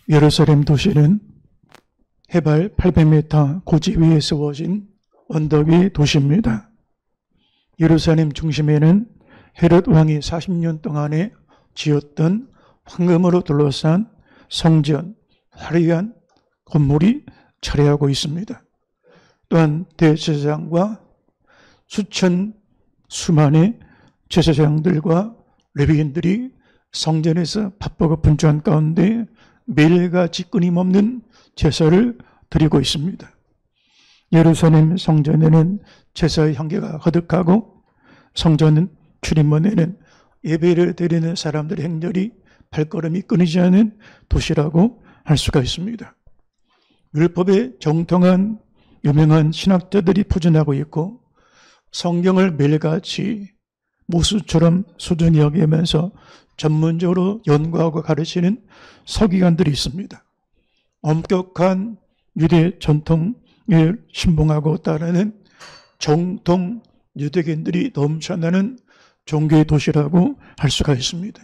예루살렘 도시는 해발 800m 고지 위에 세워진 언덕 위 도시입니다. 예루살렘 중심에는 헤롯 왕이 40년 동안에 지었던 황금으로 둘러싼 성전, 화려한 건물이 차례하고 있습니다. 또한 대제사장과 수만의 제사장들과 레위인들이 성전에서 바쁘고 분주한 가운데 매일같이 끊임없는 제사를 드리고 있습니다. 예루살렘 성전에는 제사의 향기가 거듭하고 성전 출입문에는 예배를 드리는 사람들의 행렬이 발걸음이 끊이지 않은 도시라고 할 수가 있습니다. 율법에 정통한 유명한 신학자들이 포진하고 있고 성경을 매일같이 모수처럼 소중히 여기면서 전문적으로 연구하고 가르치는 서기관들이 있습니다. 엄격한 유대 전통을 신봉하고 따르는 정통 유대인들이 넘쳐나는 종교의 도시라고 할 수가 있습니다.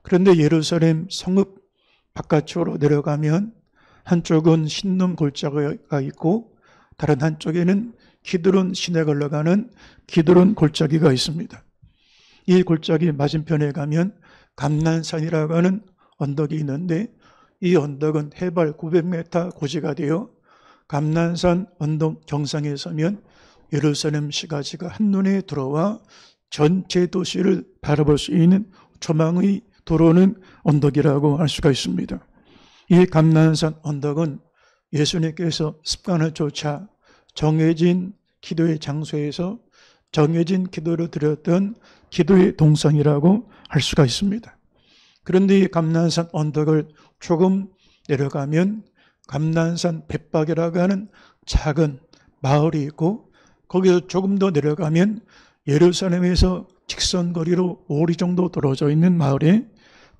그런데 예루살렘 성읍 바깥쪽으로 내려가면 한쪽은 신놈 골짜기가 있고 다른 한쪽에는 기드론 시내에 걸러가는 기드론 골짜기가 있습니다. 이 골짜기 맞은편에 가면 감난산이라고 하는 언덕이 있는데 이 언덕은 해발 900m 고지가 되어 감난산 언덕 정상에 서면 예루살렘 시가지가 한눈에 들어와 전체 도시를 바라볼 수 있는 조망의 들어오는 언덕이라고 할 수가 있습니다. 이 감난산 언덕은 예수님께서 습관을 쫓아 정해진 기도의 장소에서 정해진 기도를 드렸던 기도의 동상이라고 할 수가 있습니다. 그런데 이 감난산 언덕을 조금 내려가면 감난산 벳박이라고 하는 작은 마을이 있고 거기서 조금 더 내려가면 예루살렘에서 직선거리로 5리 정도 떨어져 있는 마을에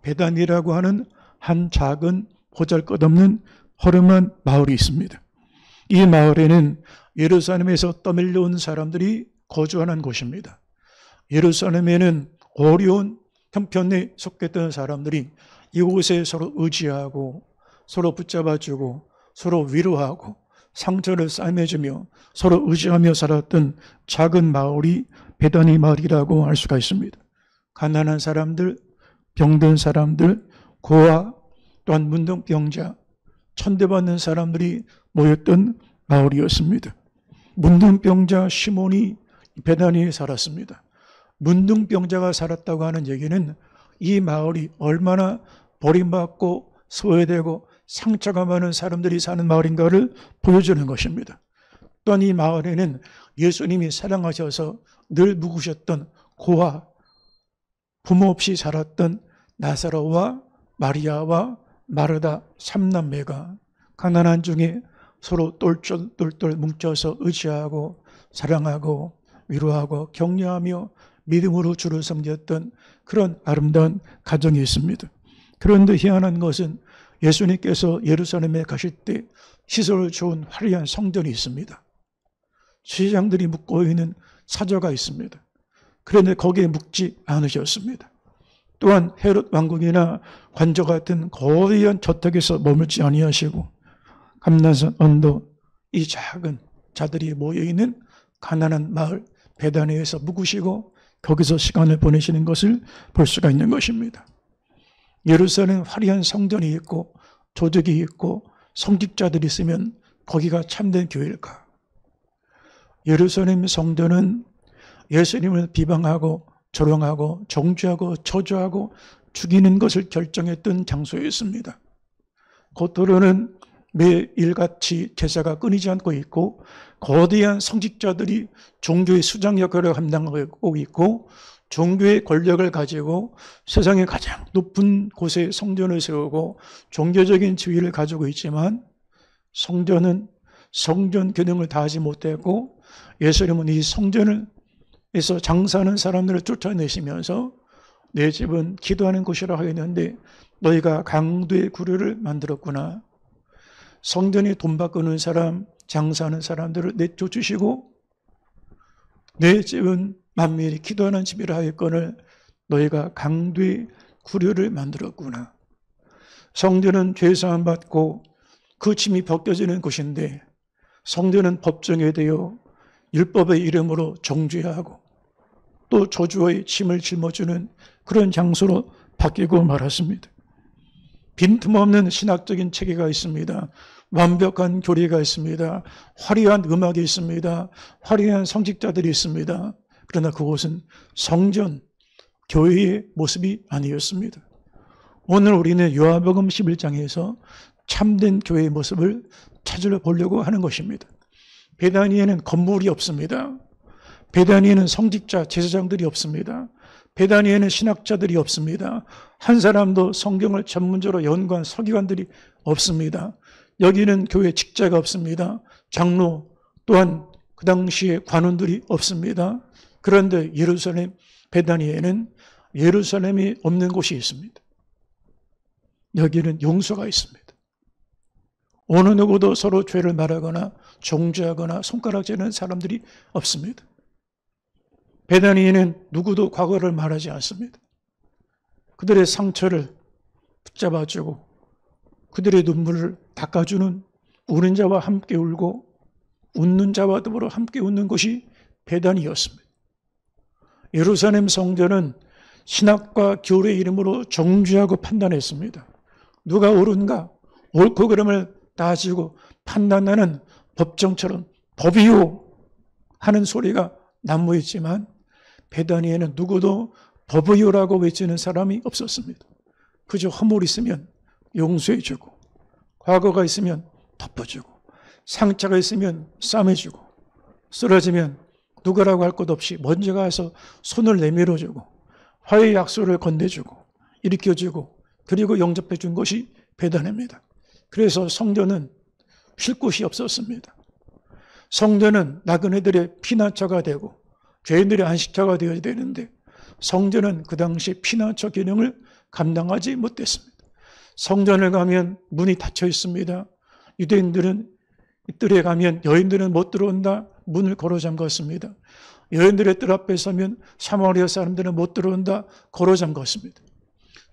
베단이라고 하는 한 작은 보잘것없는 허름한 마을이 있습니다. 이 마을에는 예루살렘에서 떠밀려온 사람들이 거주하는 곳입니다. 예루살렘에는 어려운 형편에 속했던 사람들이 이곳에 서로 의지하고 서로 붙잡아주고 서로 위로하고 상처를 싸매주며 서로 의지하며 살았던 작은 마을이 베다니 마을이라고 할 수가 있습니다. 가난한 사람들, 병든 사람들, 고아, 또한 문둥병자, 천대받는 사람들이 모였던 마을이었습니다. 문둥병자 시몬이 베다니에 살았습니다. 문둥병자가 살았다고 하는 얘기는 이 마을이 얼마나 버림받고 소외되고 상처가 많은 사람들이 사는 마을인가를 보여주는 것입니다. 또한 이 마을에는 예수님이 사랑하셔서 늘 묵으셨던 고아, 부모 없이 살았던 나사로와 마리아와 마르다 3남매가 가난한 중에 서로 똘똘똘똘 뭉쳐서 의지하고 사랑하고 위로하고 격려하며 믿음으로 주를 섬겼던 그런 아름다운 가정이 있습니다. 그런데 희한한 것은 예수님께서 예루살렘에 가실 때 시설 좋은 화려한 성전이 있습니다. 제사장들이 묵고 있는 사저가 있습니다. 그런데 거기에 묵지 않으셨습니다. 또한 헤롯 왕궁이나 관저 같은 거대한 저택에서 머물지 아니하시고 감난산 언덕 이 작은 자들이 모여있는 가난한 마을 베다니에서 묵으시고 거기서 시간을 보내시는 것을 볼 수가 있는 것입니다. 예루살렘 화려한 성전이 있고 조직이 있고 성직자들이 있으면 거기가 참된 교회일까? 예루살렘 성전은 예수님을 비방하고 조롱하고 정죄하고 저주하고 죽이는 것을 결정했던 장소였습니다. 겉으로는 매일같이 제사가 끊이지 않고 있고 거대한 성직자들이 종교의 수장 역할을 감당하고 있고 종교의 권력을 가지고 세상의 가장 높은 곳에 성전을 세우고 종교적인 지위를 가지고 있지만 성전은 성전 기능을 다하지 못했고 예수님은 이 성전에서 장사하는 사람들을 쫓아내시면서 내 집은 기도하는 곳이라 하였는데 너희가 강도의 구류를 만들었구나. 성전에 돈 바꾸는 사람, 장사하는 사람들을 내쫓으시고 내 집은 만민이 기도하는 집이라 하였거늘 너희가 강도의 구류를 만들었구나. 성전은 죄사함 받고 그 짐이 벗겨지는 곳인데 성전은 법정에 대여 율법의 이름으로 정죄하고 또 저주의 짐을 짊어주는 그런 장소로 바뀌고 말았습니다. 빈틈없는 신학적인 체계가 있습니다. 완벽한 교리가 있습니다. 화려한 음악이 있습니다. 화려한 성직자들이 있습니다. 그러나 그곳은 성전, 교회의 모습이 아니었습니다. 오늘 우리는 요한복음 11장에서 참된 교회의 모습을 찾아보려고 하는 것입니다. 베다니에는 건물이 없습니다. 베다니에는 성직자, 제사장들이 없습니다. 베다니에는 신학자들이 없습니다. 한 사람도 성경을 전문적으로 연구한 서기관들이 없습니다. 여기는 교회 직자가 없습니다. 장로 또한 그 당시에 관원들이 없습니다. 그런데 예루살렘, 베다니에는 예루살렘이 없는 곳이 있습니다. 여기는 용서가 있습니다. 어느 누구도 서로 죄를 말하거나 정죄하거나 손가락질하는 사람들이 없습니다. 베다니에는 누구도 과거를 말하지 않습니다. 그들의 상처를 붙잡아주고 그들의 눈물을 닦아주는 우는 자와 함께 울고 웃는 자와 더불어 함께 웃는 곳이 베다니였습니다. 예루살렘 성전은 신학과 교리의 이름으로 정죄하고 판단했습니다. 누가 옳은가 옳고 그름을 따지고 판단하는 법정처럼 법이요 하는 소리가 난무했지만 베다니에는 누구도 법이요라고 외치는 사람이 없었습니다. 그저 허물이 있으면 용서해주고 과거가 있으면 덮어주고 상처가 있으면 싸매주고 쓰러지면 누구라고 할 것 없이 먼저 가서 손을 내밀어주고 화해 약속을 건네주고 일으켜주고 그리고 영접해 준 것이 베다니입니다. 그래서 성전은 쉴 곳이 없었습니다. 성전은 나그네들의 피난처가 되고 죄인들의 안식처가 되어야 되는데 성전은 그 당시 피난처 기능을 감당하지 못했습니다. 성전을 가면 문이 닫혀 있습니다. 유대인들은 뜰에 가면 여인들은 못 들어온다. 문을 걸어 잠갔습니다. 여인들의 뜰 앞에 서면 사마리아 사람들은 못 들어온다. 걸어 잠갔습니다.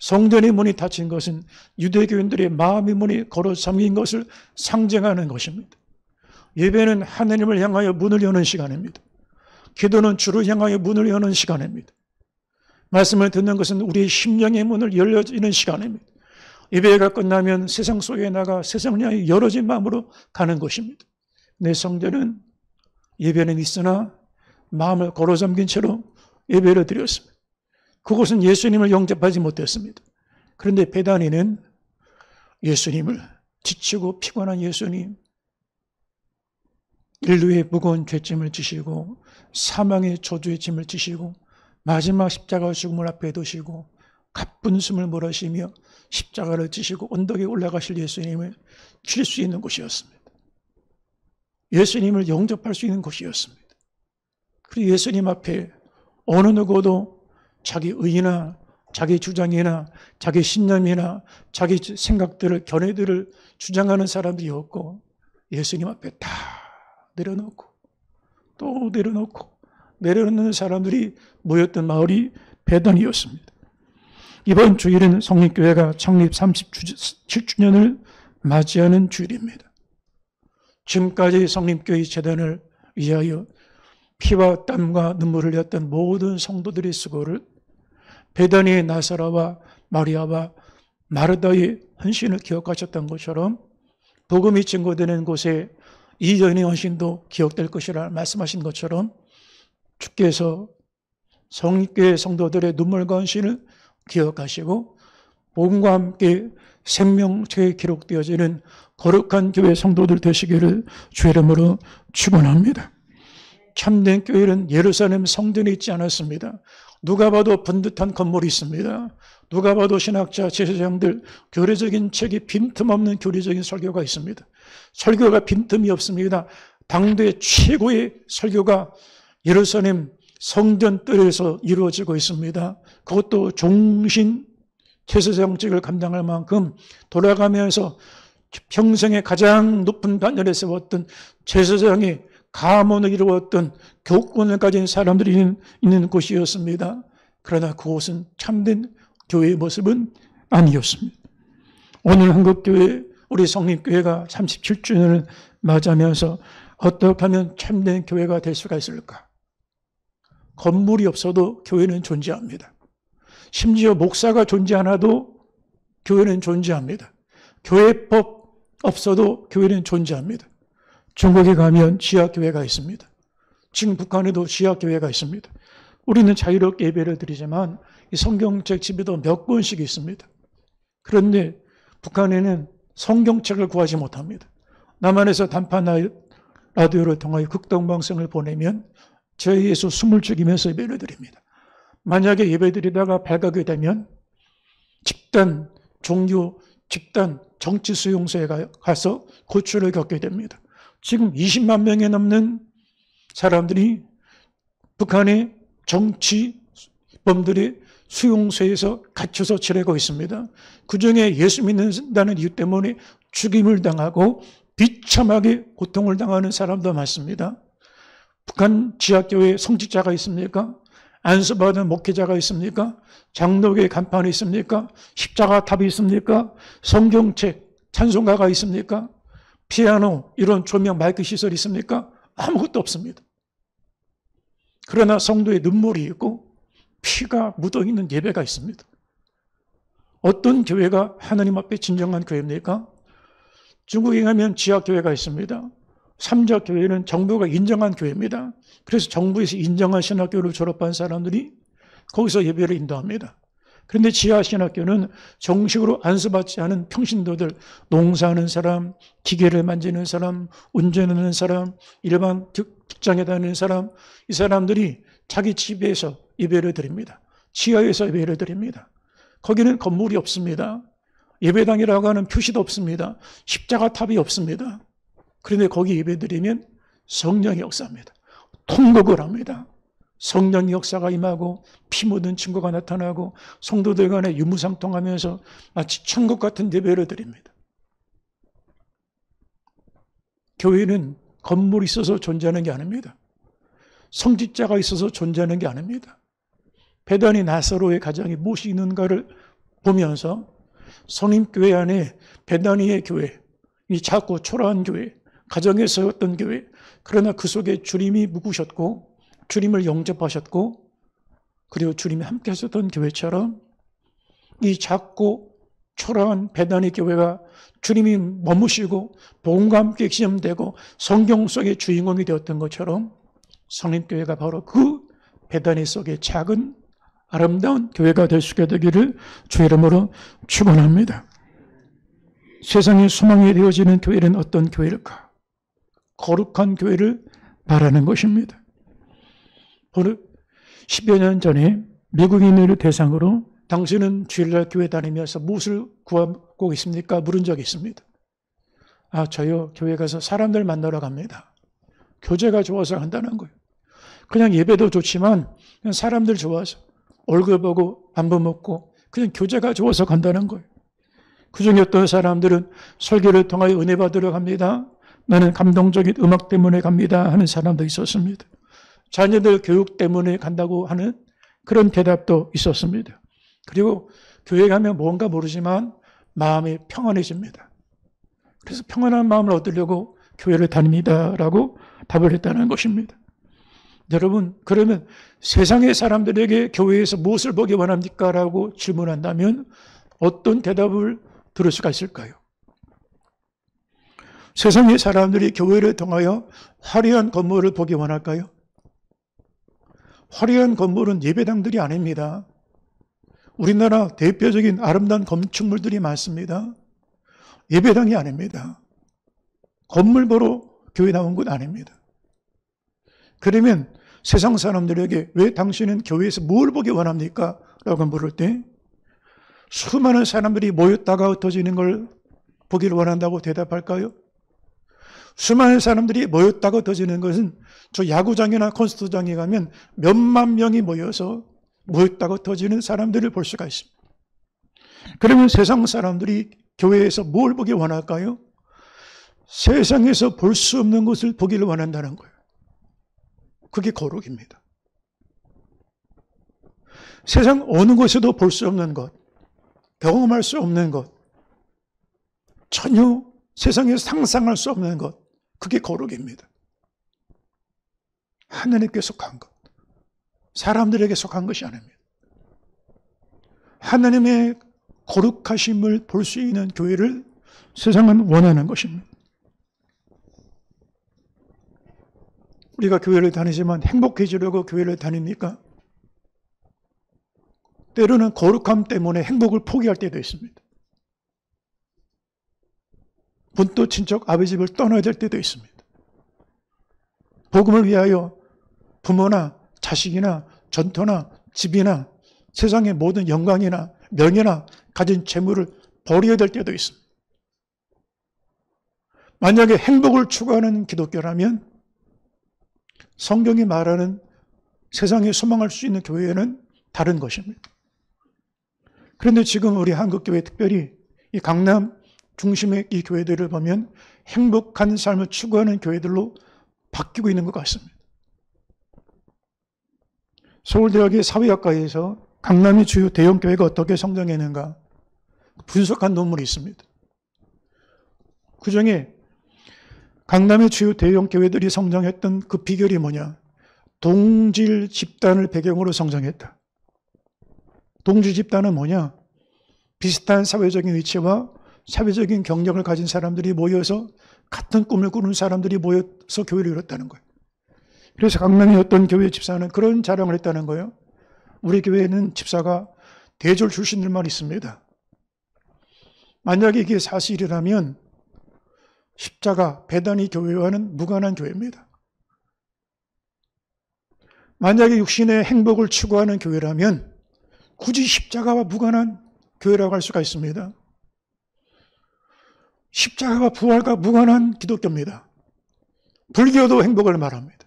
성전의 문이 닫힌 것은 유대교인들의 마음의 문이 걸어 잠긴 것을 상징하는 것입니다. 예배는 하나님을 향하여 문을 여는 시간입니다. 기도는 주를 향하여 문을 여는 시간입니다. 말씀을 듣는 것은 우리의 심령의 문을 열려지는 시간입니다. 예배가 끝나면 세상 속에 나가 세상을 향해 열어진 마음으로 가는 것입니다. 내 성전은 예배는 있으나 마음을 걸어 잠긴 채로 예배를 드렸습니다. 그곳은 예수님을 영접하지 못했습니다. 그런데 베다니는 예수님을 지치고 피곤한 예수님, 인류의 무거운 죄짐을 지시고 사망의 저주의 짐을 지시고 마지막 십자가 죽음을 앞에 두시고 가쁜 숨을 몰아쉬며 십자가를 지시고 언덕에 올라가실 예수님을 칠 수 있는 곳이었습니다. 예수님을 영접할 수 있는 곳이었습니다. 그리고 예수님 앞에 어느 누구도 자기 의나 자기 주장이나 자기 신념이나 자기 생각들을 견해들을 주장하는 사람들이 없고 예수님 앞에 다 내려놓고 또 내려놓고 내려놓는 사람들이 모였던 마을이 베다니였습니다. 이번 주일은 성립교회가 창립 37주년을 맞이하는 주일입니다. 지금까지 성립교회 재단을 위하여 피와 땀과 눈물을 흘렸던 모든 성도들의 수고를 베다니의 나사라와 마리아와 마르다의 헌신을 기억하셨던 것처럼 복음이 증거되는 곳에 이 여인의 헌신도 기억될 것이라 말씀하신 것처럼 주께서 성립교회 성도들의 눈물과 헌신을 기억하시고 복음과 함께 생명책에 기록되어지는 거룩한 교회 성도들 되시기를 주의 이름으로 축원합니다. 참된 교회는 예루살렘 성전에 있지 않았습니다. 누가 봐도 번듯한 건물이 있습니다. 누가 봐도 신학자, 제사장들, 교리적인 책이 빈틈없는 교리적인 설교가 있습니다. 설교가 빈틈이 없습니다. 당대 최고의 설교가 예루살렘 성전 뜰에서 이루어지고 있습니다. 그것도 종신 제사장직을 감당할 만큼 돌아가면서 평생에 가장 높은 반열에 세웠던 제사장의 가문을 이루었던 교권을 가진 사람들이 있는 곳이었습니다. 그러나 그곳은 참된 교회의 모습은 아니었습니다. 오늘 한국교회 우리 성립교회가 37주년을 맞이하면서 어떻게 하면 참된 교회가 될 수가 있을까? 건물이 없어도 교회는 존재합니다. 심지어 목사가 존재 않아도 교회는 존재합니다. 교회법 없어도 교회는 존재합니다. 중국에 가면 지하교회가 있습니다. 지금 북한에도 지하교회가 있습니다. 우리는 자유롭게 예배를 드리지만 이 성경책 집에도 몇 권씩 있습니다. 그런데 북한에는 성경책을 구하지 못합니다. 남한에서 단판 라디오를 통하여 극동방송을 보내면 저희에서 숨을 죽이면서 예배를 드립니다. 만약에 예배드리다가 발각이 되면 집단 종교, 집단 정치 수용소에 가서 고초를 겪게 됩니다. 지금 20만 명에 넘는 사람들이 북한의 정치범들의 수용소에서 갇혀서 지내고 있습니다. 그중에 예수 믿는다는 이유 때문에 죽임을 당하고 비참하게 고통을 당하는 사람도 많습니다. 북한 지하교회에 성직자가 있습니까? 안수받은 목회자가 있습니까? 장로교회 간판이 있습니까? 십자가 탑이 있습니까? 성경책, 찬송가가 있습니까? 피아노, 이런 조명, 마이크 시설이 있습니까? 아무것도 없습니다. 그러나 성도의 눈물이 있고 피가 묻어있는 예배가 있습니다. 어떤 교회가 하나님 앞에 진정한 교회입니까? 중국에 가면 지하교회가 있습니다. 삼자교회는 정부가 인정한 교회입니다. 그래서 정부에서 인정한 신학교를 졸업한 사람들이 거기서 예배를 인도합니다. 그런데 지하신학교는 정식으로 안수받지 않은 평신도들, 농사하는 사람, 기계를 만지는 사람, 운전하는 사람, 일반 직장에 다니는 사람, 이 사람들이 자기 집에서 예배를 드립니다. 지하에서 예배를 드립니다. 거기는 건물이 없습니다. 예배당이라고 하는 표시도 없습니다. 십자가 탑이 없습니다. 그런데 거기 예배드리면 성령의 역사입니다. 통곡을 합니다. 성령의 역사가 임하고 피 묻은 증거가 나타나고 성도들 간에 유무상통하면서 마치 천국 같은 예배를 드립니다. 교회는 건물이 있어서 존재하는 게 아닙니다. 성직자가 있어서 존재하는 게 아닙니다. 베다니 나사로의 가정이 무엇이 있는가를 보면서 성인교회 안에 베다니의 교회, 이 작고 초라한 교회, 가정에 세웠던 교회, 그러나 그 속에 주님이 묵으셨고 주님을 영접하셨고 그리고 주님이 함께 하셨던 교회처럼 이 작고 초라한 베다니 교회가 주님이 머무시고 복음과 함께 시험되고 성경 속의 주인공이 되었던 것처럼 성립교회가 바로 그 베다니 속의 작은 아름다운 교회가 될 수 있게 되기를 주의 이름으로 축원합니다. 세상의 소망이 되어지는 교회는 어떤 교회일까? 거룩한 교회를 말하는 것입니다. 10여 년 전에 미국인을 대상으로 당신은 주일날 교회 다니면서 무엇을 구하고 있습니까? 물은 적이 있습니다. 저요, 교회 가서 사람들 만나러 갑니다. 교제가 좋아서 간다는 거예요. 그냥 예배도 좋지만 그냥 사람들 좋아서 얼굴 보고 안부 묻고 그냥 교제가 좋아서 간다는 거예요. 그중에 어떤 사람들은 설교를 통하여 은혜 받으러 갑니다. 나는 감동적인 음악 때문에 갑니다 하는 사람도 있었습니다. 자녀들 교육 때문에 간다고 하는 그런 대답도 있었습니다. 그리고 교회 가면 뭔가 모르지만 마음이 평안해집니다. 그래서 평안한 마음을 얻으려고 교회를 다닙니다라고 답을 했다는 것입니다. 여러분, 그러면 세상의 사람들에게 교회에서 무엇을 보기 원합니까? 라고 질문한다면 어떤 대답을 들을 수가 있을까요? 세상의 사람들이 교회를 통하여 화려한 건물을 보기 원할까요? 화려한 건물은 예배당들이 아닙니다. 우리나라 대표적인 아름다운 건축물들이 많습니다. 예배당이 아닙니다. 건물 보러 교회 나온 건 아닙니다. 그러면 세상 사람들에게 왜 당신은 교회에서 뭘 보기 원합니까? 라고 물을 때 수많은 사람들이 모였다가 흩어지는 걸 보기를 원한다고 대답할까요? 수많은 사람들이 모였다가 흩어지는 것은 저 야구장이나 콘서트장에 가면 몇만 명이 모였다가 흩어지는 사람들을 볼 수가 있습니다. 그러면 세상 사람들이 교회에서 뭘 보기 원할까요? 세상에서 볼 수 없는 것을 보기를 원한다는 거예요. 그게 거룩입니다. 세상 어느 곳에도 볼 수 없는 것, 경험할 수 없는 것, 전혀 세상에 상상할 수 없는 것, 그게 거룩입니다. 하나님께 속한 것, 사람들에게 속한 것이 아닙니다. 하나님의 거룩하심을 볼 수 있는 교회를 세상은 원하는 것입니다. 우리가 교회를 다니지만 행복해지려고 교회를 다닙니까? 때로는 거룩함 때문에 행복을 포기할 때도 있습니다. 본토 친척 아버지 집을 떠나야 될 때도 있습니다. 복음을 위하여 부모나 자식이나 전토나 집이나 세상의 모든 영광이나 명예나 가진 재물을 버려야 될 때도 있습니다. 만약에 행복을 추구하는 기독교라면 성경이 말하는 세상에 소망할 수 있는 교회는 다른 것입니다. 그런데 지금 우리 한국교회 특별히 이 강남 중심의 이 교회들을 보면 행복한 삶을 추구하는 교회들로 바뀌고 있는 것 같습니다. 서울대학의 사회학과에서 강남의 주요 대형 교회가 어떻게 성장했는가 분석한 논문이 있습니다. 그중에 강남의 주요 대형 교회들이 성장했던 그 비결이 뭐냐? 동질 집단을 배경으로 성장했다. 동질 집단은 뭐냐? 비슷한 사회적인 위치와 사회적인 경력을 가진 사람들이 모여서 같은 꿈을 꾸는 사람들이 모여서 교회를 이뤘다는 거예요. 그래서 강남의 어떤 교회 집사는 그런 자랑을 했다는 거예요. 우리 교회에는 집사가 대졸 출신들만 있습니다. 만약에 이게 사실이라면 십자가 배단위 교회와는 무관한 교회입니다. 만약에 육신의 행복을 추구하는 교회라면 굳이 십자가와 무관한 교회라고 할 수가 있습니다. 십자가와 부활과 무관한 기독교입니다. 불교도 행복을 말합니다.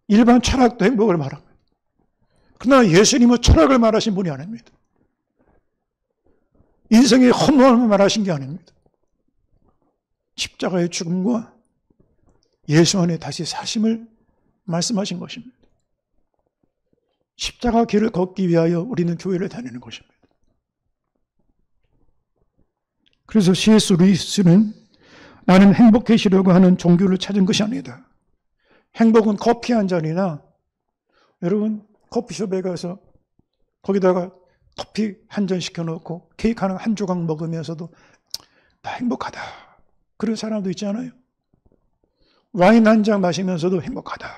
일반 철학도 행복을 말합니다. 그러나 예수님은 철학을 말하신 분이 아닙니다. 인생의 허무함을 말하신 게 아닙니다. 십자가의 죽음과 예수 안에 다시 사심을 말씀하신 것입니다. 십자가 길을 걷기 위하여 우리는 교회를 다니는 것입니다. 그래서 C.S. 루이스는 나는 행복해지려고 하는 종교를 찾은 것이 아니다. 행복은 커피 한 잔이나 여러분 커피숍에 가서 거기다가 커피 한 잔 시켜놓고 케이크 하나 한 조각 먹으면서도 나 행복하다. 그런 사람도 있잖아요. 와인 한 잔 마시면서도 행복하다.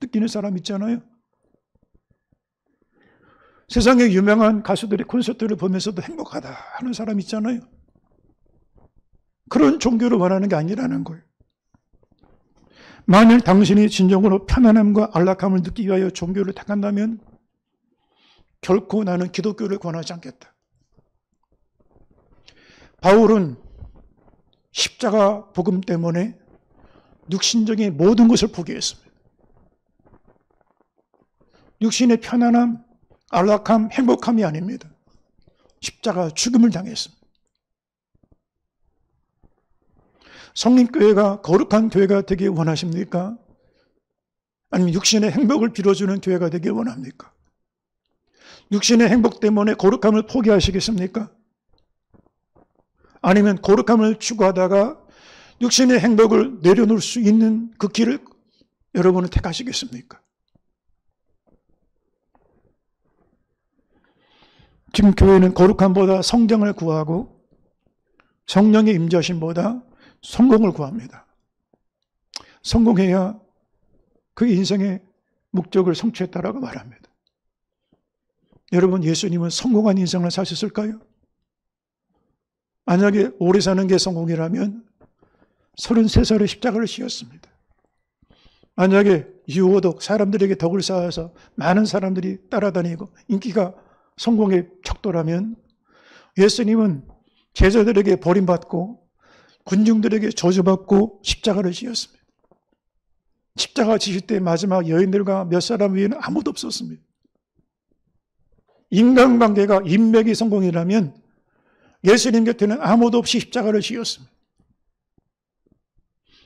느끼는 사람 있잖아요. 세상에 유명한 가수들의 콘서트를 보면서도 행복하다 하는 사람 있잖아요. 그런 종교를 원하는 게 아니라는 거예요. 만일 당신이 진정으로 편안함과 안락함을 느끼기 위하여 종교를 택한다면 결코 나는 기독교를 권하지 않겠다. 바울은 십자가 복음 때문에 육신적인 모든 것을 포기했습니다. 육신의 편안함, 안락함, 행복함이 아닙니다. 십자가 죽음을 당했습니다. 성림교회가 거룩한 교회가 되길 원하십니까? 아니면 육신의 행복을 빌어주는 교회가 되길 원합니까? 육신의 행복 때문에 거룩함을 포기하시겠습니까? 아니면 거룩함을 추구하다가 육신의 행복을 내려놓을 수 있는 그 길을 여러분은 택하시겠습니까? 지금 교회는 거룩함보다 성장을 구하고 성령의 임재하심보다 성공을 구합니다. 성공해야 그 인생의 목적을 성취했다라고 말합니다. 여러분, 예수님은 성공한 인생을 사셨을까요? 만약에 오래 사는 게 성공이라면 33살에 십자가를 지었습니다. 만약에 유호덕, 사람들에게 덕을 쌓아서 많은 사람들이 따라다니고 인기가 성공의 척도라면 예수님은 제자들에게 버림받고 군중들에게 저주받고 십자가를 지었습니다. 십자가 지실 때 마지막 여인들과 몇 사람 외에는 아무도 없었습니다. 인간관계가 인맥이 성공이라면 예수님 곁에는 아무도 없이 십자가를 지었습니다.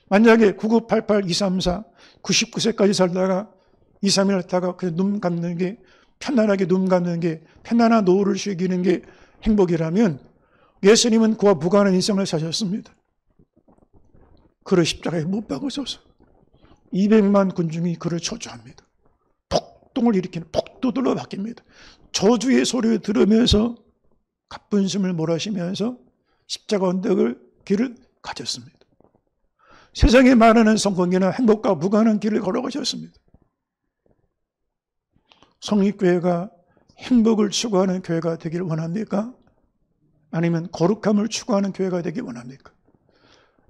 만약에 9988, 234, 99세까지 살다가 2, 3일 했다가 그냥 눈 감는 게 편안하게 눈 감는 게 편안한 노후를 즐기는 게 행복이라면 예수님은 그와 무관한 인생을 사셨습니다. 그를 십자가에 못 박으셔서 200만 군중이 그를 저주합니다. 폭동을 일으키는 폭도들로 바뀝니다. 저주의 소리를 들으면서 가뿐심을 몰아쉬면서 십자가 언덕을 길을 가졌습니다. 세상에 말하는 성공이나 행복과 무관한 길을 걸어가셨습니다. 성립교회가 행복을 추구하는 교회가 되길 원합니까? 아니면 거룩함을 추구하는 교회가 되길 원합니까?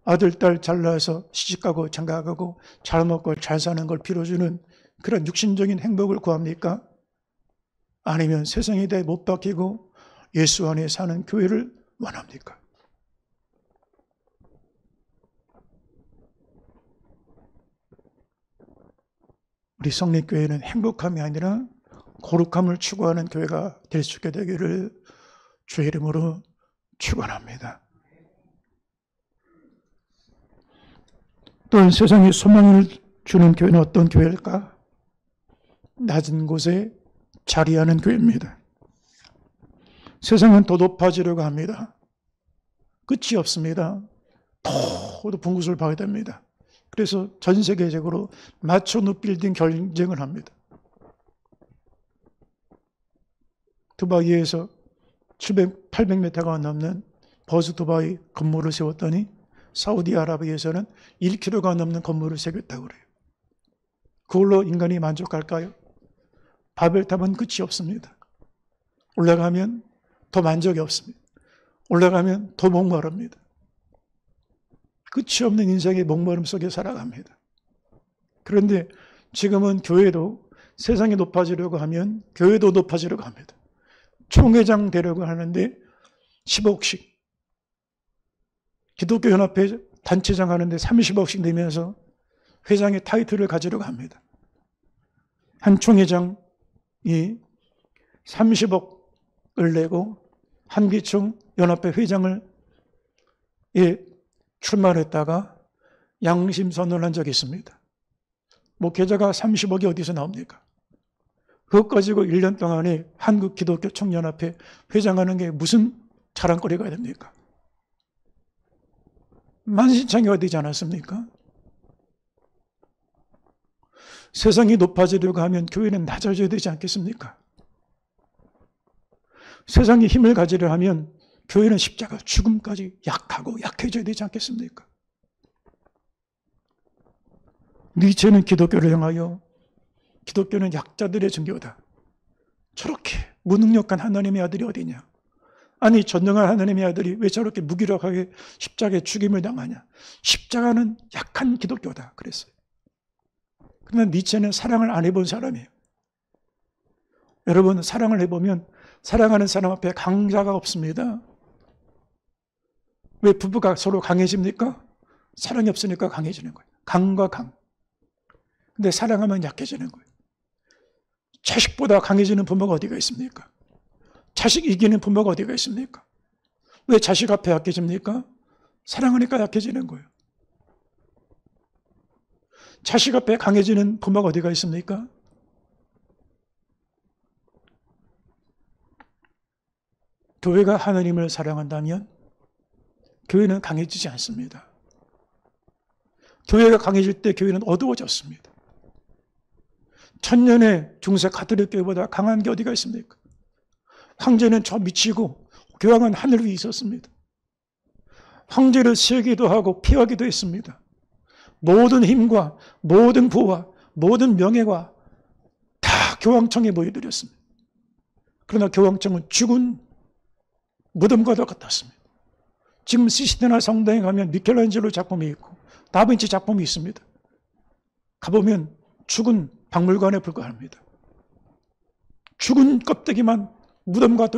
아들, 딸 잘나서 시집가고 장가가고 잘 먹고 잘 사는 걸 빌어주는 그런 육신적인 행복을 구합니까? 아니면 세상에 대해 못 박히고 예수 안에 사는 교회를 원합니까? 우리 성립교회는 행복함이 아니라 거룩함을 추구하는 교회가 될 수 있게 되기를 주의 이름으로 축원합니다. 또한 세상에 소망을 주는 교회는 어떤 교회일까? 낮은 곳에 자리하는 교회입니다. 세상은 더 높아지려고 합니다. 끝이 없습니다. 더 높은 곳을 봐야 됩니다. 그래서 전 세계적으로 마초누 빌딩 경쟁을 합니다. 두바이에서 800m가 넘는 버즈 두바이 건물을 세웠더니 사우디아라비아에서는 1km가 넘는 건물을 세웠다고 그래요. 그걸로 인간이 만족할까요? 바벨탑은 끝이 없습니다. 올라가면 더 만족이 없습니다. 올라가면 더 목마릅니다. 끝이 없는 인생의 목마름 속에 살아갑니다. 그런데 지금은 교회도 세상이 높아지려고 하면 교회도 높아지려고 합니다. 총회장 되려고 하는데 10억씩, 기독교 연합회 단체장 하는데 30억씩 내면서 회장의 타이틀을 가지려고 합니다. 한 총회장이 30억을 내고 한기총 연합회 회장을 출마했다가 양심선언을 한 적이 있습니다. 목회자가 30억이 어디서 나옵니까? 그것 가지고 1년 동안에 한국 기독교 총연합회 회장하는 게 무슨 자랑거리가 됩니까? 만신창이가 되지 않았습니까? 세상이 높아지려고 하면 교회는 낮아져야 되지 않겠습니까? 세상이 힘을 가지려 하면 교회는 십자가 죽음까지 약하고 약해져야 되지 않겠습니까? 니체는 기독교를 향하여 기독교는 약자들의 종교다. 저렇게 무능력한 하나님의 아들이 어디냐? 아니 전능한 하나님의 아들이 왜 저렇게 무기력하게 십자가에 죽임을 당하냐? 십자가는 약한 기독교다 그랬어요. 그러나 니체는 사랑을 안 해본 사람이에요. 여러분 사랑을 해보면 사랑하는 사람 앞에 강자가 없습니다. 왜 부부가 서로 강해집니까? 사랑이 없으니까 강해지는 거예요. 강과 강. 근데 사랑하면 약해지는 거예요. 자식보다 강해지는 부모가 어디가 있습니까? 자식 이기는 부모가 어디가 있습니까? 왜 자식 앞에 약해집니까? 사랑하니까 약해지는 거예요. 자식 앞에 강해지는 부모가 어디가 있습니까? 교회가 하나님을 사랑한다면 교회는 강해지지 않습니다. 교회가 강해질 때 교회는 어두워졌습니다. 천년의 중세 가톨릭 교회보다 강한 게 어디가 있습니까? 황제는 저 미치고 교황은 하늘 위에 있었습니다. 황제를 세기도 하고 피하기도 했습니다. 모든 힘과 모든 부와 모든 명예가 다 교황청에 모여들였습니다. 그러나 교황청은 죽은 무덤과도 같았습니다. 지금 시시테나 성당에 가면 미켈란젤로 작품이 있고 다빈치 작품이 있습니다. 가보면 죽은 박물관에 불과합니다. 죽은 껍데기만 무덤과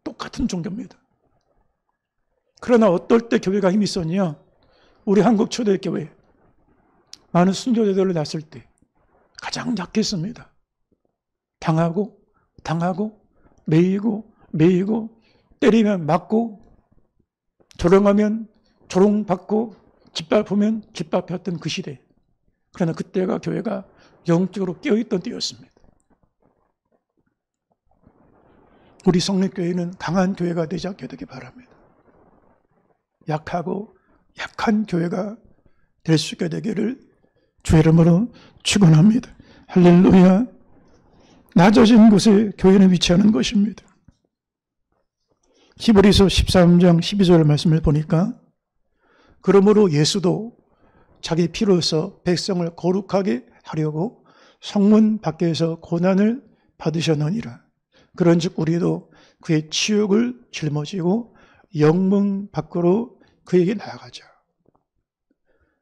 똑같은 종교입니다. 그러나 어떨 때 교회가 힘이 있었냐? 우리 한국 초대교회 많은 순교자들을 낳았을 때 가장 약했습니다. 당하고 매이고 때리면 맞고 조롱하면 조롱받고 짓밟으면 짓밟혔던 그 시대. 그러나 그때가 교회가 영적으로 깨어있던 때였습니다. 우리 성립교회는 강한 교회가 되지 않게 되기 바랍니다. 약하고 약한 교회가 될 수 있게 되기를 주의 이름으로 축원합니다. 할렐루야. 낮아진 곳에 교회는 위치하는 것입니다. 히브리서 13장 12절 말씀을 보니까 그러므로 예수도 자기 피로서 백성을 거룩하게 하려고 성문 밖에서 고난을 받으셨느니라. 그런즉 우리도 그의 치욕을 짊어지고 영문 밖으로 그에게 나아가자.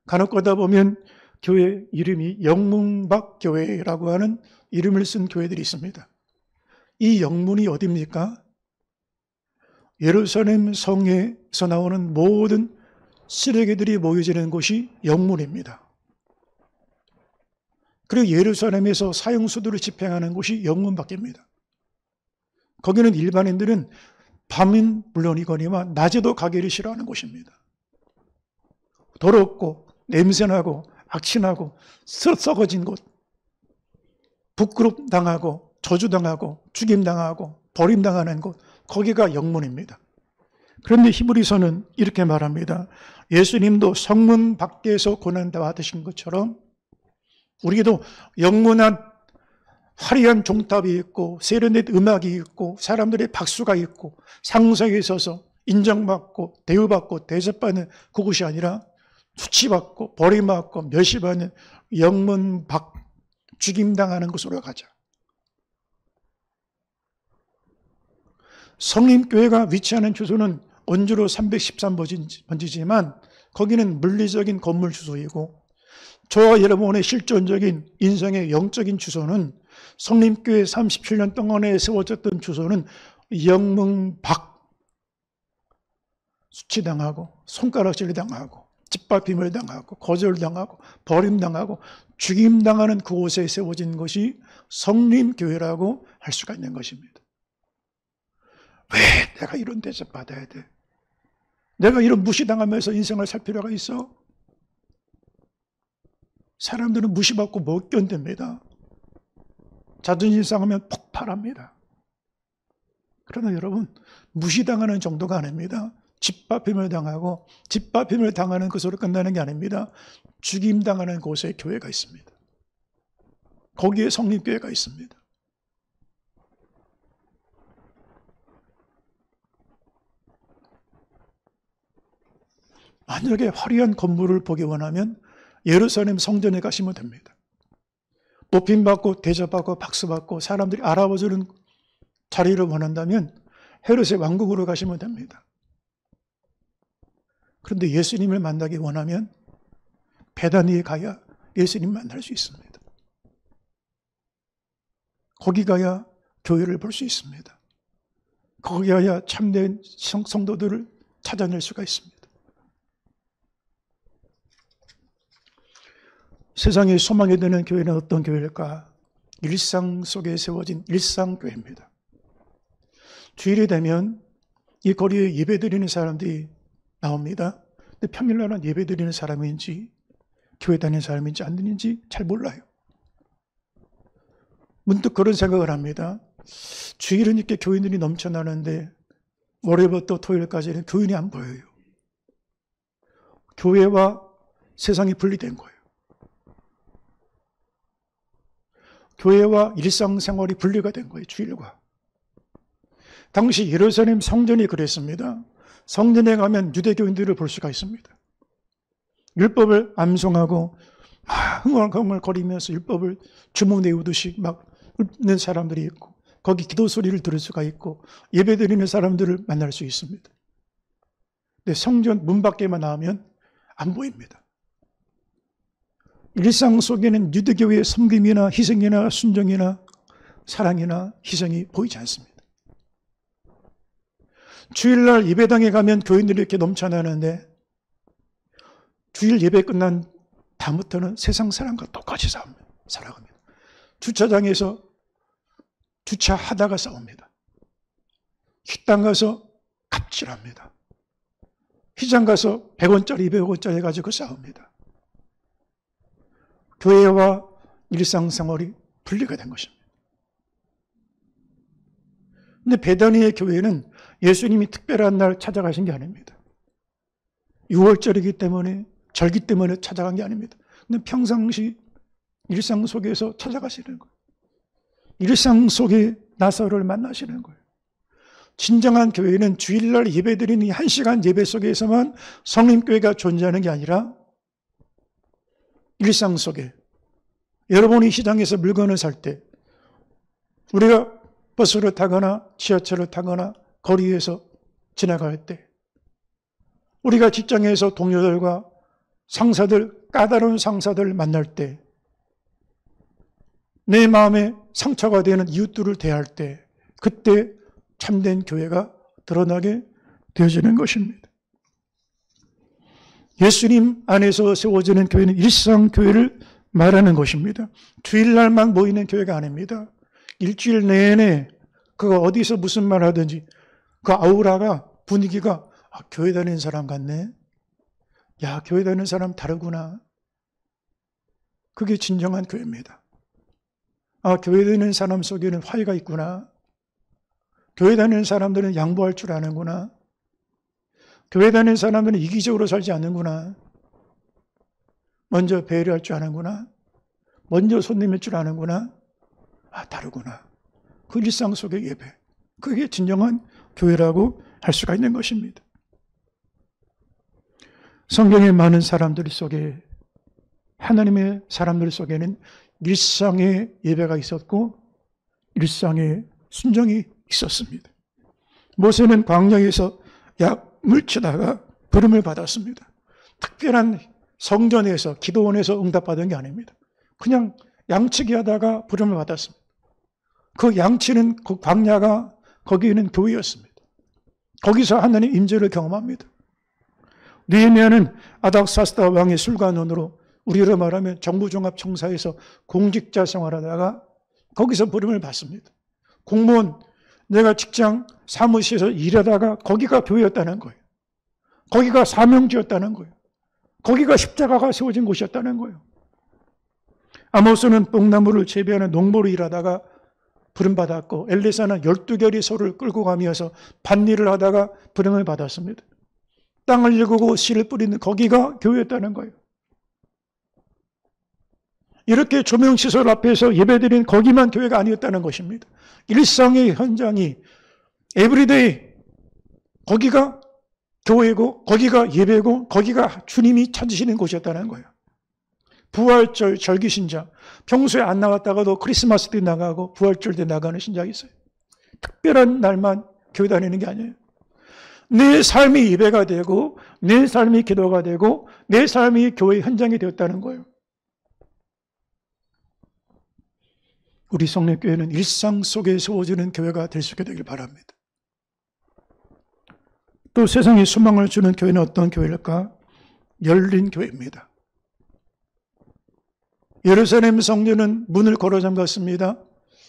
간혹 가다 보면 교회 이름이 영문 밖 교회라고 하는 이름을 쓴 교회들이 있습니다. 이 영문이 어디입니까? 예루살렘 성에서 나오는 모든 쓰레기들이 모여지는 곳이 영문입니다. 그리고 예루살렘에서 사형수들을 집행하는 곳이 영문 밖입니다. 거기는 일반인들은 밤인 물론이거니와 낮에도 가기를 싫어하는 곳입니다. 더럽고 냄새나고 악취나고 썩어진 곳, 부끄럽당하고 저주당하고 죽임당하고 버림당하는 곳, 거기가 영문입니다. 그런데 히브리서는 이렇게 말합니다. 예수님도 성문 밖에서 고난받으신 것처럼 우리도 영문한 화려한 종탑이 있고 세련된 음악이 있고 사람들의 박수가 있고 상석에 서서 인정받고 대우받고 대접받는 그곳이 아니라 수치받고 버림받고 멸시받는 영문 밖 죽임당하는 곳으로 가자. 성림교회가 위치하는 주소는 원주로 313번지지만 거기는 물리적인 건물 주소이고 저와 여러분의 실존적인 인생의 영적인 주소는 성림교회 37년 동안에 세워졌던 주소는 영문 밖 수치당하고 손가락질 당하고 짓밟힘을 당하고 거절당하고 버림당하고 죽임당하는 그곳에 세워진 것이 성림교회라고 할 수가 있는 것입니다. 왜 내가 이런 대접 받아야 돼? 내가 이런 무시당하면서 인생을 살 필요가 있어? 사람들은 무시받고 못 견딥니다. 자존심 상하면 폭발합니다. 그러나 여러분, 무시당하는 정도가 아닙니다. 짓밟힘을 당하고 짓밟힘을 당하는 것으로 끝나는 게 아닙니다. 죽임당하는 곳에 교회가 있습니다. 거기에 성립교회가 있습니다. 만약에 화려한 건물을 보기 원하면 예루살렘 성전에 가시면 됩니다. 높임받고 대접받고 박수받고 사람들이 알아봐주는 자리를 원한다면 헤롯의 왕궁으로 가시면 됩니다. 그런데 예수님을 만나기 원하면 베다니에 가야 예수님 만날 수 있습니다. 거기 가야 교회를 볼 수 있습니다. 거기 가야 참된 성도들을 찾아낼 수가 있습니다. 세상에 소망이 되는 교회는 어떤 교회일까? 일상 속에 세워진 일상교회입니다. 주일이 되면 이 거리에 예배드리는 사람들이 나옵니다. 근데 평일날은 예배드리는 사람인지 교회 다니는 사람인지 안 되는지 잘 몰라요. 문득 그런 생각을 합니다. 주일은 이렇게 교인들이 넘쳐나는데 월요일부터 토요일까지는 교인이 안 보여요. 교회와 세상이 분리된 거예요. 교회와 일상생활이 분리가 된 거예요. 주일과. 당시 예루살렘 성전이 그랬습니다. 성전에 가면 유대교인들을 볼 수가 있습니다. 율법을 암송하고 흥얼흥얼거리면서 율법을 주먹 내우듯이 막 읊는 사람들이 있고 거기 기도 소리를 들을 수가 있고 예배드리는 사람들을 만날 수 있습니다. 근데 성전 문 밖에만 나오면 안 보입니다. 일상 속에는 유대교회의 섬김이나 희생이나 순종이나 사랑이나 희생이 보이지 않습니다. 주일날 예배당에 가면 교인들이 이렇게 넘쳐나는데 주일 예배 끝난 다음부터는 세상 사람과 똑같이 살아갑니다. 주차장에서 주차하다가 싸웁니다. 식당 가서 갑질합니다. 시장 가서 100원짜리 200원짜리 해가지고 싸웁니다. 교회와 일상생활이 분리가 된 것입니다. 그런데 베다니의 교회는 예수님이 특별한 날 찾아가신 게 아닙니다. 6월절이기 때문에, 절기 때문에 찾아간 게 아닙니다. 근데 평상시 일상 속에서 찾아가시는 거예요. 일상 속에 나사로를 만나시는 거예요. 진정한 교회는 주일날 예배드리는 1시간 예배 속에서만 성림교회가 존재하는 게 아니라 일상 속에, 여러분이 시장에서 물건을 살 때, 우리가 버스를 타거나 지하철을 타거나 거리에서 지나갈 때, 우리가 직장에서 동료들과 상사들, 까다로운 상사들을 만날 때, 내 마음에 상처가 되는 이웃들을 대할 때, 그때 참된 교회가 드러나게 되어지는 것입니다. 예수님 안에서 세워지는 교회는 일상교회를 말하는 것입니다. 주일날만 모이는 교회가 아닙니다. 일주일 내내 그가 어디서 무슨 말 하든지 그 아우라가, 분위기가 교회 다니는 사람 같네. 야, 교회 다니는 사람 다르구나. 그게 진정한 교회입니다. 교회 다니는 사람 속에는 화해가 있구나. 교회 다니는 사람들은 양보할 줄 아는구나. 교회 다니는 사람들은 이기적으로 살지 않는구나. 먼저 배려할 줄 아는구나. 먼저 손 내밀 줄 아는구나. 다르구나. 그 일상 속의 예배. 그게 진정한 교회라고 할 수가 있는 것입니다. 성경의 많은 사람들 속에, 하나님의 사람들 속에는 일상의 예배가 있었고 일상의 순종이 있었습니다. 모세는 광야에서 약물 치다가 부름을 받았습니다. 특별한 성전에서, 기도원에서 응답받은 게 아닙니다. 그냥 양치기 하다가 부름을 받았습니다. 그 양치는 그 광야가, 거기에는 교회였습니다. 거기서 하나님 임재를 경험합니다. 느헤미야는 아닥사스다 왕의 술관원으로, 우리로 말하면 정부종합청사에서 공직자 생활하다가 거기서 부름을 받습니다. 공무원, 내가 직장 사무실에서 일하다가 거기가 교회였다는 거예요. 거기가 사명지였다는 거예요. 거기가 십자가가 세워진 곳이었다는 거예요. 아모스는 뽕나무를 재배하는 농부로 일하다가 부름받았고, 엘리사는 12결의 소를 끌고 가면서 밭일을 하다가 부름을 받았습니다. 땅을 일구고 씨를 뿌리는 거기가 교회였다는 거예요. 이렇게 조명시설 앞에서 예배드리는 거기만 교회가 아니었다는 것입니다. 일상의 현장이, 에브리데이, 거기가 교회고, 거기가 예배고, 거기가 주님이 찾으시는 곳이었다는 거예요. 부활절, 절기신자, 평소에 안 나갔다가도 크리스마스 때 나가고 부활절 때 나가는 신자가 있어요. 특별한 날만 교회 다니는 게 아니에요. 내 삶이 예배가 되고, 내 삶이 기도가 되고, 내 삶이 교회 현장이 되었다는 거예요. 우리 성령교회는 일상 속에 세워지는 교회가 될 수 있게 되길 바랍니다. 또 세상에 소망을 주는 교회는 어떤 교회일까? 열린 교회입니다. 예루살렘 성전은 문을 걸어 잠갔습니다.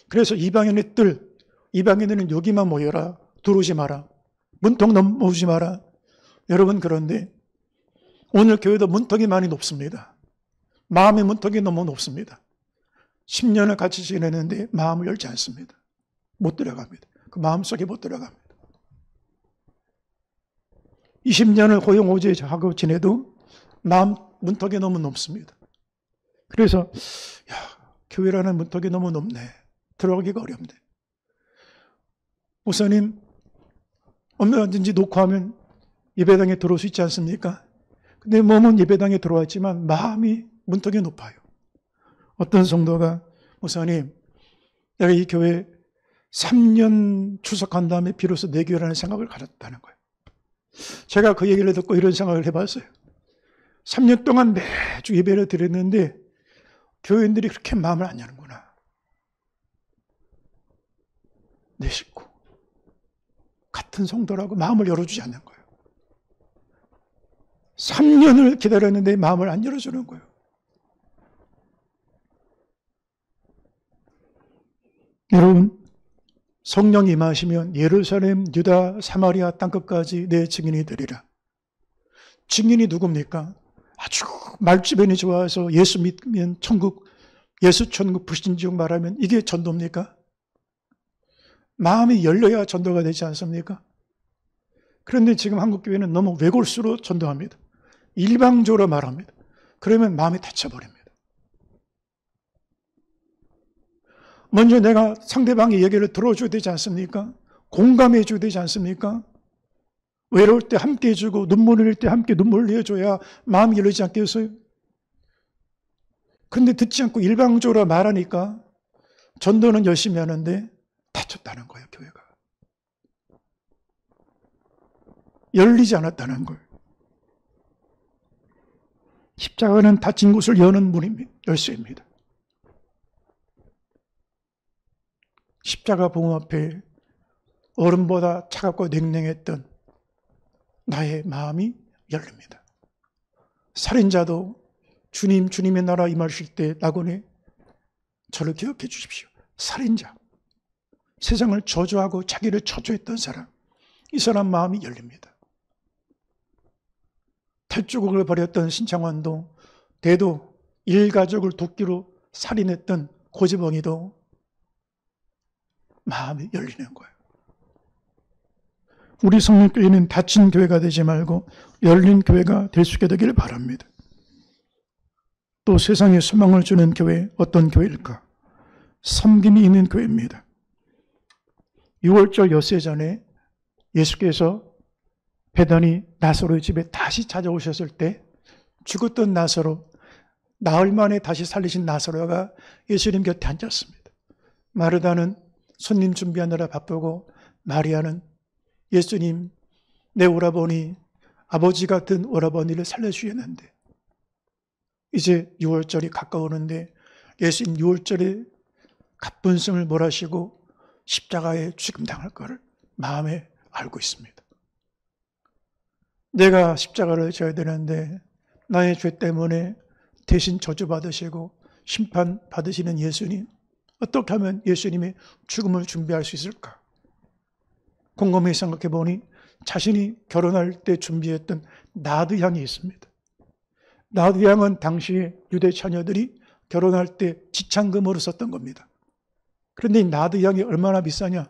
그래서 이방인들은 여기만 모여라. 들어오지 마라. 문턱 넘어오지 마라. 여러분, 그런데 오늘 교회도 문턱이 많이 높습니다. 마음의 문턱이 너무 높습니다. 10년을 같이 지내는데 마음을 열지 않습니다. 못 들어갑니다. 그 마음속에 못 들어갑니다. 20년을 호용호제하고 지내도 마음 문턱이 너무 높습니다. 그래서 교회라는 문턱이 너무 높네. 들어가기가 어렵네. 목사님, 얼마든지 녹화하면 예배당에 들어올 수 있지 않습니까? 내 몸은 예배당에 들어왔지만 마음이 문턱이 높아요. 어떤 성도가, 목사님, 내가 이 교회 3년 출석한 다음에 비로소 내 교회라는 생각을 가졌다는 거예요. 제가 그 얘기를 듣고 이런 생각을 해봤어요. 3년 동안 매주 예배를 드렸는데 교회인들이 그렇게 마음을 안 여는구나. 내 식구, 같은 성도라고 마음을 열어주지 않는 거예요. 3년을 기다렸는데 마음을 안 열어주는 거예요. 여러분, 성령이 임하시면 예루살렘, 유다, 사마리아 땅끝까지 내 증인이 되리라. 증인이 누굽니까? 아주 말주변이 좋아서 예수 믿으면 천국, 예수 천국 불신지옥 말하면 이게 전도입니까? 마음이 열려야 전도가 되지 않습니까? 그런데 지금 한국교회는 너무 외골수로 전도합니다. 일방적으로 말합니다. 그러면 마음이 다쳐버립니다. 먼저 내가 상대방의 얘기를 들어줘야 되지 않습니까? 공감해 줘야 되지 않습니까? 외로울 때 함께 해주고 눈물을 흘릴 때 함께 눈물을 흘려줘야 마음이 열리지 않겠어요? 그런데 듣지 않고 일방적으로 말하니까 전도는 열심히 하는데 다쳤다는 거예요, 교회가. 열리지 않았다는 거예요. 십자가는 닫힌 곳을 여는 문입니다. 열쇠입니다. 십자가 복음 앞에 얼음보다 차갑고 냉랭했던 나의 마음이 열립니다. 살인자도 주님의 나라 임하실 때 낙원에 저를 기억해 주십시오. 살인자, 세상을 저주하고 자기를 저주했던 사람, 이 사람 마음이 열립니다. 탈주국을 벌였던 신창환도, 대도 일가족을 도끼로 살인했던 고지봉이도 마음이 열리는 거예요. 우리 성령교회는 닫힌 교회가 되지 말고 열린 교회가 될 수 있게 되기를 바랍니다. 또 세상에 소망을 주는 교회, 어떤 교회일까? 섬김이 있는 교회입니다. 6월절 엿새 전에 예수께서 베다니 나사로의 집에 다시 찾아오셨을 때 죽었던 나사로, 나흘 만에 다시 살리신 나사로가 예수님 곁에 앉았습니다. 마르다는 손님 준비하느라 바쁘고, 마리아는 예수님, 내 오라버니, 아버지 같은 오라버니를 살려주셨는데 이제 6월절이 가까우는데 예수님 6월절에 갑분승을 몰아시고 십자가에 죽임당할 것을 마음에 알고 있습니다. 내가 십자가를 져야 되는데 나의 죄 때문에 대신 저주받으시고 심판받으시는 예수님, 어떻게 하면 예수님의 죽음을 준비할 수 있을까? 곰곰이 생각해 보니 자신이 결혼할 때 준비했던 나드향이 있습니다. 나드향은 당시에 유대 처녀들이 결혼할 때 지창금으로 썼던 겁니다. 그런데 이 나드향이 얼마나 비싸냐?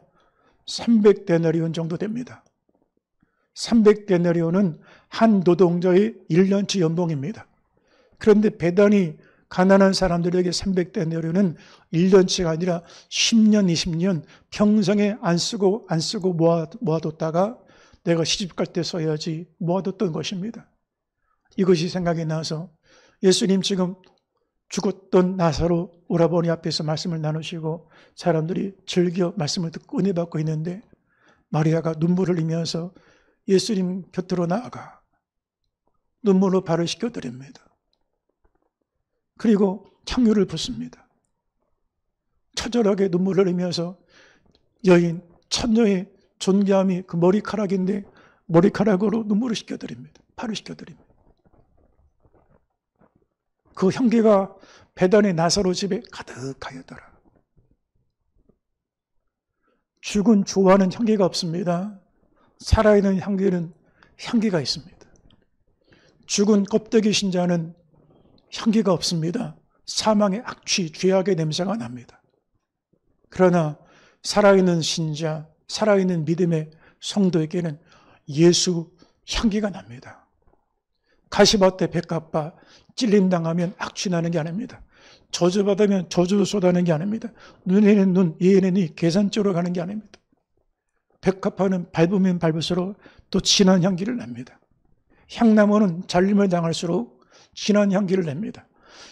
300데나리온 정도 됩니다. 300데나리온은 한 노동자의 1년치 연봉입니다. 그런데 베단이 가난한 사람들에게 300데나리온은 1년치가 아니라 10년, 20년 평생에 안 쓰고 모아뒀다가 내가 시집갈 때 써야지 모아뒀던 것입니다. 이것이 생각이 나서 예수님 지금 죽었던 나사로 오라버니 앞에서 말씀을 나누시고 사람들이 즐겨 말씀을 듣고 은혜 받고 있는데 마리아가 눈물을 흘리면서 예수님 곁으로 나아가 눈물로 발을 씻겨드립니다. 그리고 향유를 붓습니다. 처절하게 눈물을 흘리면서 여인, 처녀의 존귀함이 그 머리카락인데 머리카락으로 눈물을 씻겨드립니다. 발을 씻겨드립니다. 그 향기가 베단의 나사로 집에 가득하였더라. 죽은 좋아하는 향기가 없습니다. 살아있는 향기는 향기가 있습니다. 죽은 껍데기 신자는 향기가 없습니다. 사망의 악취, 죄악의 냄새가 납니다. 그러나 살아있는 신자, 살아있는 믿음의 성도에게는 예수 향기가 납니다. 가시밭에 백합화, 찔림당하면 악취 나는 게 아닙니다. 저주받으면 저주 쏟아내는 게 아닙니다. 눈에는 눈, 이에는 이, 계산적으로 가는 게 아닙니다. 백합화는 밟으면 밟을수록 또 진한 향기를 냅니다. 향나무는 잘림을 당할수록 진한 향기를 냅니다.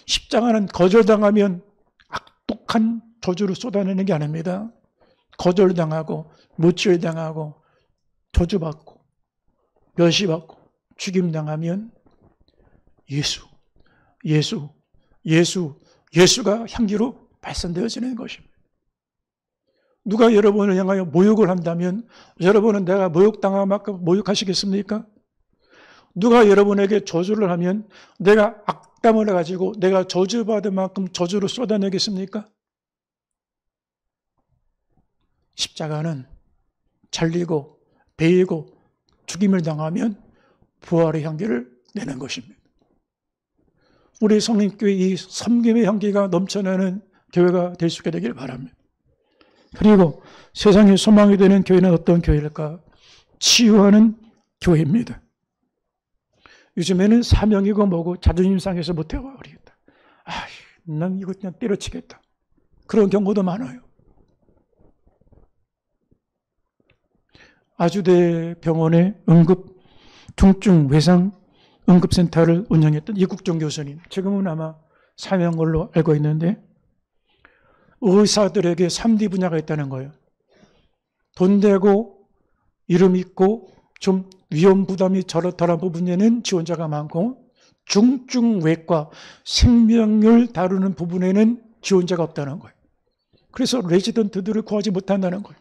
십자가는 거절당하면 악독한 저주를 쏟아내는 게 아닙니다. 거절당하고 무찔당하고 저주받고 멸시받고 죽임당하면 예수가 향기로 발산되어지는 것입니다. 누가 여러분을 향하여 모욕을 한다면 여러분은 내가 모욕당한 만큼 모욕하시겠습니까? 누가 여러분에게 저주를 하면 내가 악담을 가지고 내가 저주받은 만큼 저주를 쏟아내겠습니까? 십자가는 잘리고 베이고 죽임을 당하면 부활의 향기를 내는 것입니다. 우리 성령교회 이 섬김의 향기가 넘쳐나는 교회가 될 수 있게 되길 바랍니다. 그리고 세상의 소망이 되는 교회는 어떤 교회일까? 치유하는 교회입니다. 요즘에는 사명이고 뭐고 자존심 상해서 못 해버리겠다. 난 이거 그냥 때려치겠다. 그런 경우도 많아요. 아주대 병원의 응급 중증 외상 응급센터를 운영했던 이국종 교수님, 지금은 아마 사망한 걸로 알고 있는데, 의사들에게 3D 분야가 있다는 거예요. 돈 되고 이름 있고 좀 위험 부담이 덜한 부분에는 지원자가 많고, 중증외과 생명을 다루는 부분에는 지원자가 없다는 거예요. 그래서 레지던트들을 구하지 못한다는 거예요.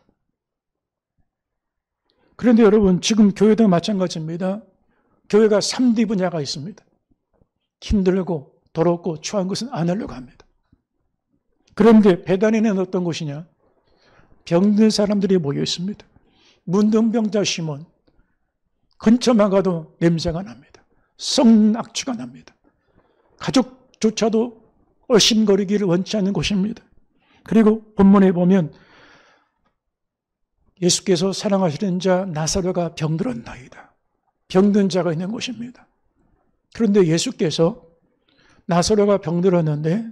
그런데 여러분, 지금 교회도 마찬가지입니다. 교회가 3D 분야가 있습니다. 힘들고 더럽고 추한 것은 안 하려고 합니다. 그런데 베다니는 어떤 곳이냐? 병든 사람들이 모여 있습니다. 문둥병자 시몬, 근처만 가도 냄새가 납니다. 성악취가 납니다. 가족조차도 얼씬거리기를 원치 않는 곳입니다. 그리고 본문에 보면 예수께서 사랑하시는 자 나사로가 병들었나이다. 병든 자가 있는 곳입니다. 그런데 예수께서 나사로가 병들었는데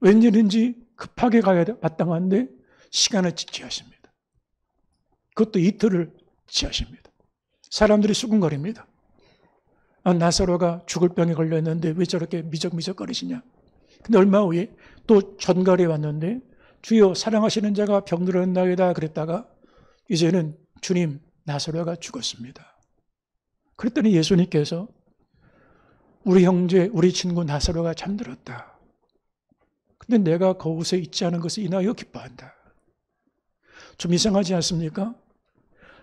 웬일인지 급하게 가야 마땅한데 시간을 지체하십니다. 그것도 이틀을 지체하십니다. 사람들이 수군거립니다. 나사로가 죽을 병에 걸렸는데 왜 저렇게 미적미적거리시냐. 근데 얼마 후에 또 전갈에 왔는데 주여 사랑하시는 자가 병들었나이다 그랬다가 이제는 주님 나사로가 죽었습니다. 그랬더니 예수님께서 우리 형제 우리 친구 나사로가 잠들었다. 근데 내가 그곳에 있지 않은 것을 인하여 기뻐한다. 좀 이상하지 않습니까?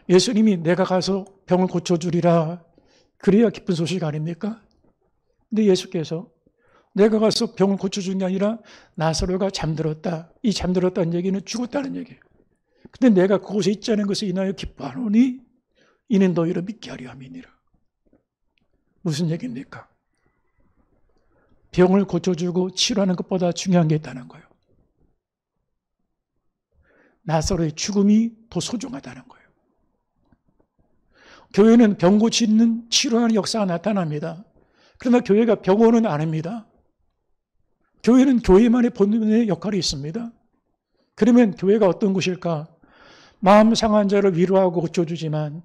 예수님이 내가 가서 병을 고쳐주리라 그래야 기쁜 소식 아닙니까? 근데 예수께서 내가 가서 병을 고쳐준 게 아니라 나사로가 잠들었다. 이 잠들었다는 얘기는 죽었다는 얘기예요. 근데 내가 그곳에 있지 않은 것을 인하여 기뻐하노니 이는 너희를 믿게 하려 함이니라. 무슨 얘기입니까? 병을 고쳐주고 치료하는 것보다 중요한 게 있다는 거예요. 나사로의 죽음이 더 소중하다는 거예요. 교회는 병 고치는 치료하는 역사가 나타납니다. 그러나 교회가 병원은 아닙니다. 교회는 교회만의 본연의 역할이 있습니다. 그러면 교회가 어떤 곳일까? 마음 상한 자를 위로하고 고쳐주지만,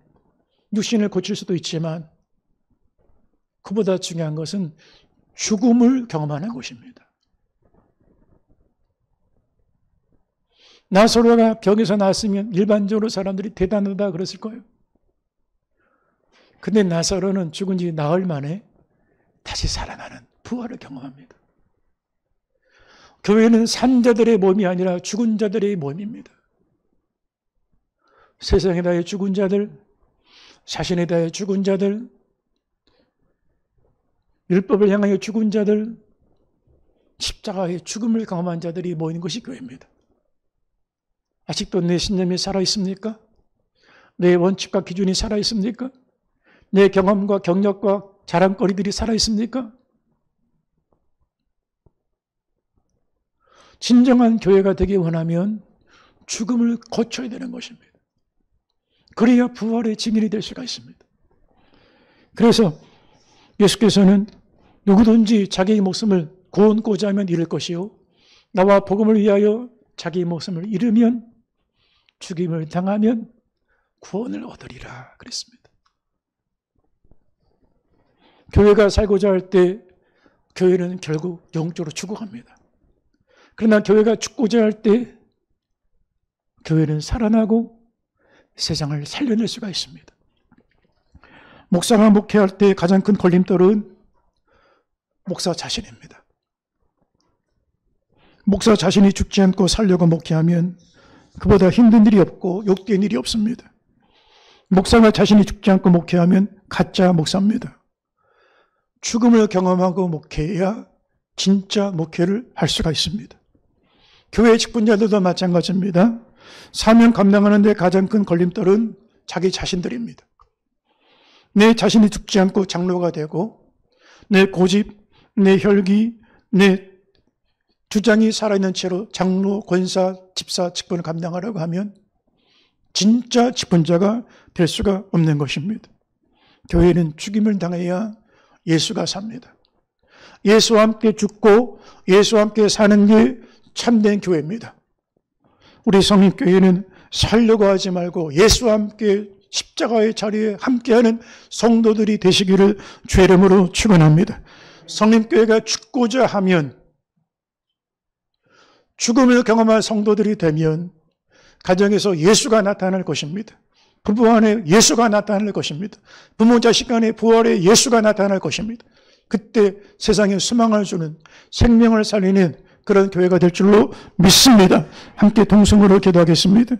육신을 고칠 수도 있지만 그보다 중요한 것은 죽음을 경험하는 곳입니다. 나사로가 병에서 나았으면 일반적으로 사람들이 대단하다 그랬을 거예요. 근데 나사로는 죽은 지 나흘 만에 다시 살아나는 부활을 경험합니다. 교회는 산 자들의 몸이 아니라 죽은 자들의 몸입니다. 세상에 대해 죽은 자들, 자신에 대해 죽은 자들, 율법을 향하여 죽은 자들, 십자가의 죽음을 경험한 자들이 모이는 것이 교회입니다. 아직도 내 신념이 살아있습니까? 내 원칙과 기준이 살아있습니까? 내 경험과 경력과 자랑거리들이 살아있습니까? 진정한 교회가 되기 원하면 죽음을 거쳐야 되는 것입니다. 그래야 부활의 증인이 될 수가 있습니다. 그래서 예수께서는 누구든지 자기의 목숨을 구원고자 하면 잃을 것이요 나와 복음을 위하여 자기의 목숨을 잃으면 죽임을 당하면 구원을 얻으리라 그랬습니다. 교회가 살고자 할 때 교회는 결국 영적으로 죽어갑니다. 그러나 교회가 죽고자 할 때 교회는 살아나고 세상을 살려낼 수가 있습니다. 목사가 목회할 때 가장 큰 걸림돌은 목사 자신입니다. 목사 자신이 죽지 않고 살려고 목회하면 그보다 힘든 일이 없고 욕된 일이 없습니다. 목사가 자신이 죽지 않고 목회하면 가짜 목사입니다. 죽음을 경험하고 목회해야 진짜 목회를 할 수가 있습니다. 교회 직분자들도 마찬가지입니다. 사명 감당하는 데 가장 큰 걸림돌은 자기 자신들입니다. 내 자신이 죽지 않고 장로가 되고 내 고집, 내 혈기, 내 주장이 살아있는 채로 장로, 권사, 집사 직분을 감당하려고 하면 진짜 직분자가 될 수가 없는 것입니다. 교회는 죽임을 당해야 예수가 삽니다. 예수와 함께 죽고 예수와 함께 사는 게 참된 교회입니다. 우리 성립교회는 살려고 하지 말고 예수와 함께 십자가의 자리에 함께하는 성도들이 되시기를 주의 이름으로 축원합니다. 성립교회가 죽고자 하면, 죽음을 경험할 성도들이 되면 가정에서 예수가 나타날 것입니다. 부부 안에 예수가 나타날 것입니다. 부모 자식 간의 부활에 예수가 나타날 것입니다. 그때 세상에 소망을 주는, 생명을 살리는 그런 교회가 될 줄로 믿습니다. 함께 동성으로 기도하겠습니다.